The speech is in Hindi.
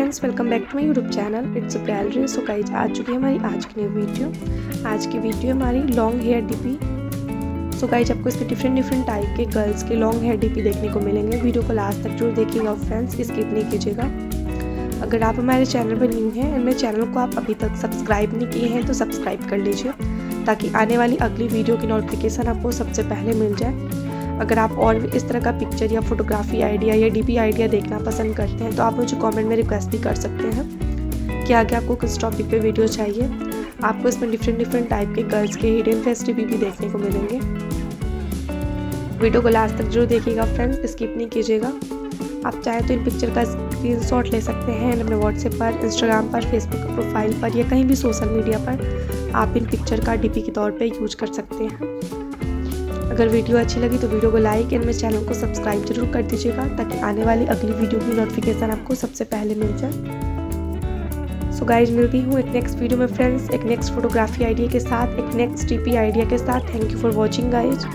Friends, welcome back to my YouTube channel it's gallery. So guys आ चुकी है हमारी आज की न्यू वीडियो। आज की वीडियो हमारी long hair DP. So guys आपको इसमें डिफरेंट टाइप के गर्ल्स के लॉन्ग हेयर डीपी देखने को मिलेंगे। वीडियो को लास्ट तक जरूर देखिएगा फ्रेंड्स, स्किप नहीं कीजिएगा। अगर आप हमारे चैनल पर न्यू हैं एंड मेरे चैनल को आप अभी तक सब्सक्राइब नहीं किए हैं तो सब्सक्राइब कर लीजिए, ताकि आने वाली अगली वीडियो की नोटिफिकेशन आपको सबसे पहले मिल जाए। अगर आप और भी इस तरह का पिक्चर या फोटोग्राफी आइडिया या डीपी आइडिया देखना पसंद करते हैं तो आप मुझे कमेंट में रिक्वेस्ट भी कर सकते हैं कि आगे आपको किस टॉपिक पे वीडियो चाहिए। आपको इसमें डिफरेंट टाइप के गर्ल्स के हिडन फेस डीपी भी देखने को मिलेंगे। वीडियो को लास्ट तक जरूर देखिएगा फ्रेंड्स, स्किप नहीं कीजिएगा। आप चाहें तो इन पिक्चर का स्क्रीनशॉट ले सकते हैं एंड अपने व्हाट्सएप पर, इंस्टाग्राम पर, फेसबुक प्रोफाइल पर या कहीं भी सोशल मीडिया पर आप इन पिक्चर का डीपी के तौर पे यूज कर सकते हैं। अगर वीडियो अच्छी लगी तो वीडियो को लाइक एंड मेरे चैनल को सब्सक्राइब जरूर कर दीजिएगा, ताकि आने वाली अगली वीडियो की नोटिफिकेशन आपको सबसे पहले मिल जाए। सो गाइज मिलती हूँ एक नेक्स्ट वीडियो में फ्रेंड्स, एक नेक्स्ट फोटोग्राफी आइडिया के साथ, एक नेक्स्ट डीपी आइडिया के साथ। Thank you for watching guys.